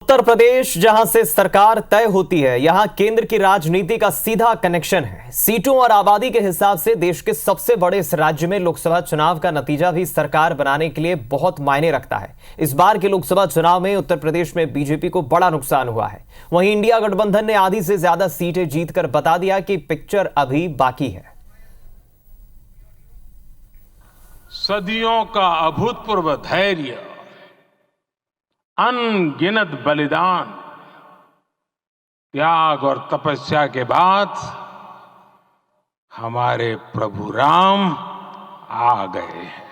उत्तर प्रदेश जहां से सरकार तय होती है, यहां केंद्र की राजनीति का सीधा कनेक्शन है। सीटों और आबादी के हिसाब से देश के सबसे बड़े इस राज्य में लोकसभा चुनाव का नतीजा भी सरकार बनाने के लिए बहुत मायने रखता है। इस बार के लोकसभा चुनाव में उत्तर प्रदेश में बीजेपी को बड़ा नुकसान हुआ है। वहीं इंडिया गठबंधन ने आधी से ज्यादा सीटें जीतकर बता दिया कि पिक्चर अभी बाकी है। सदियों का अभूतपूर्व धैर्य, अनगिनत बलिदान, त्याग और तपस्या के बाद हमारे प्रभु राम आ गए हैं।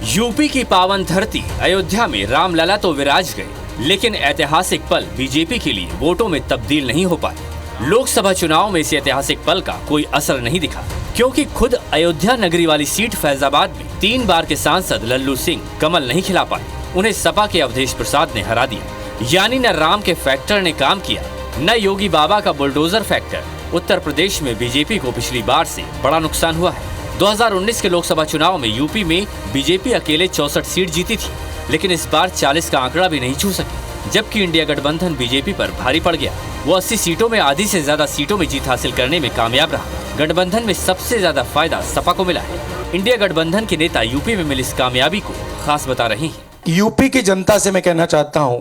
यूपी की पावन धरती अयोध्या में रामलला तो विराज गए, लेकिन ऐतिहासिक पल बीजेपी के लिए वोटों में तब्दील नहीं हो पाए। लोकसभा चुनाव में इस ऐतिहासिक पल का कोई असर नहीं दिखा, क्योंकि खुद अयोध्या नगरी वाली सीट फैजाबाद में 3 बार के सांसद लल्लू सिंह कमल नहीं खिला पाए। उन्हें सपा के अवधेश प्रसाद ने हरा दिया। यानी न राम के फैक्टर ने काम किया, न योगी बाबा का बुलडोजर फैक्टर। उत्तर प्रदेश में बीजेपी को पिछली बार से बड़ा नुकसान हुआ है। 2019 के लोकसभा चुनाव में यूपी में बीजेपी अकेले 64 सीट जीती थी, लेकिन इस बार 40 का आंकड़ा भी नहीं छू सकी। जबकि इंडिया गठबंधन बीजेपी पर भारी पड़ गया। वो 80 सीटों में आधी से ज्यादा सीटों में जीत हासिल करने में कामयाब रहा। गठबंधन में सबसे ज्यादा फायदा सपा को मिला है। इंडिया गठबंधन के नेता यूपी में मिली इस कामयाबी को खास बता रहे हैं। यूपी की जनता से मैं कहना चाहता हूं,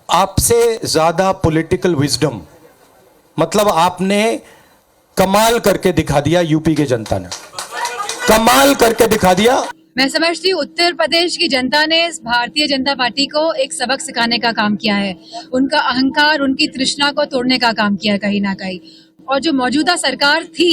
आपसे ज्यादा पॉलिटिकल विजडम, मतलब आपने कमाल करके दिखा दिया। यूपी की जनता ने कमाल करके दिखा दिया। मैं समझती हूँ उत्तर प्रदेश की जनता ने भारतीय जनता पार्टी को एक सबक सिखाने का काम किया है। उनका अहंकार, उनकी तृष्णा को तोड़ने का काम किया कहीं ना कहीं। और जो मौजूदा सरकार थी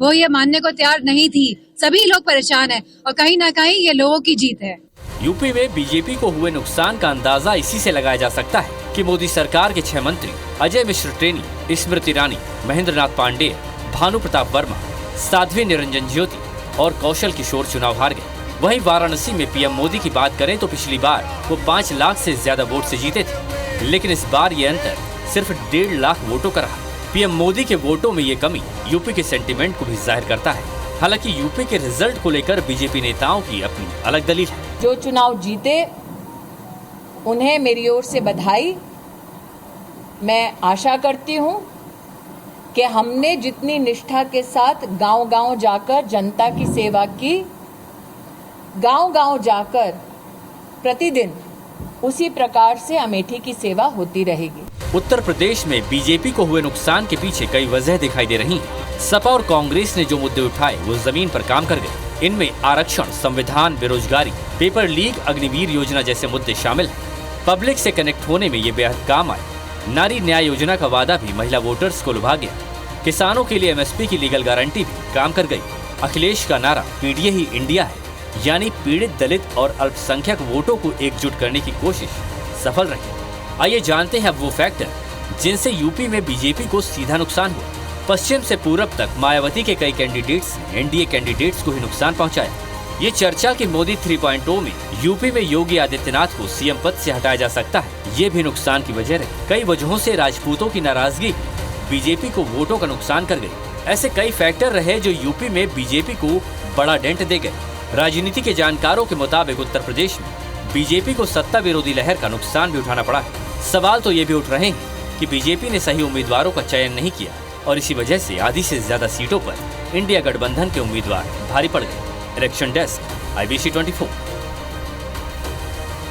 वो ये मानने को तैयार नहीं थी। सभी लोग परेशान हैं और कहीं ना कहीं ये लोगों की जीत है। यूपी में बीजेपी को हुए नुकसान का अंदाजा इसी से लगाया जा सकता है कि मोदी सरकार के 6 मंत्री अजय मिश्र टेनी, स्मृति ईरानी, महेंद्र नाथ पांडेय, भानु प्रताप वर्मा, साध्वी निरंजन ज्योति और कौशल किशोर चुनाव हार गए। वहीं वाराणसी में पीएम मोदी की बात करें तो पिछली बार वो 5 लाख से ज्यादा वोट से जीते थे, लेकिन इस बार ये अंतर सिर्फ 1.5 लाख वोटों का रहा। पीएम मोदी के वोटों में ये कमी यूपी के सेंटीमेंट को भी जाहिर करता है। हालांकि यूपी के रिजल्ट को लेकर बीजेपी नेताओं की अपनी अलग दलील है। जो चुनाव जीते उन्हें मेरी ओर से बधाई। मैं आशा करती हूँ कि हमने जितनी निष्ठा के साथ गांव-गांव जाकर जनता की सेवा की, गांव-गांव जाकर प्रतिदिन उसी प्रकार से अमेठी की सेवा होती रहेगी। उत्तर प्रदेश में बीजेपी को हुए नुकसान के पीछे कई वजह दिखाई दे रही हैं। सपा और कांग्रेस ने जो मुद्दे उठाए वो जमीन पर काम कर गए। इनमें आरक्षण, संविधान, बेरोजगारी, पेपर लीक, अग्निवीर योजना जैसे मुद्दे शामिल हैं। पब्लिक से कनेक्ट होने में ये बेहद काम आए। नारी न्याय योजना का वादा भी महिला वोटर्स को लुभा गया। किसानों के लिए एमएसपी की लीगल गारंटी भी काम कर गई। अखिलेश का नारा पीडीए ही इंडिया है, यानी पीड़ित, दलित और अल्पसंख्यक वोटों को एकजुट करने की कोशिश सफल रही। आइए जानते हैं अब वो फैक्टर जिनसे यूपी में बीजेपी को सीधा नुकसान हुआ। पश्चिम से पूरब तक मायावती के कई कैंडिडेट्स ने एनडीए कैंडिडेट्स को ही नुकसान पहुंचाया। ये चर्चा कि मोदी 3.0 में यूपी में योगी आदित्यनाथ को सीएम पद से हटाया जा सकता है, ये भी नुकसान की वजह रही। कई वजहों से राजपूतों की नाराजगी बीजेपी को वोटों का नुकसान कर गई। ऐसे कई फैक्टर रहे जो यूपी में बीजेपी को बड़ा डेंट दे गए। राजनीति के जानकारों के मुताबिक उत्तर प्रदेश में बीजेपी को सत्ता विरोधी लहर का नुकसान भी उठाना पड़ा है। सवाल तो ये भी उठ रहे हैं कि बीजेपी ने सही उम्मीदवारों का चयन नहीं किया और इसी वजह से आधी से ज्यादा सीटों पर इंडिया गठबंधन के उम्मीदवार भारी पड़ गए। Election desk, IBC 24।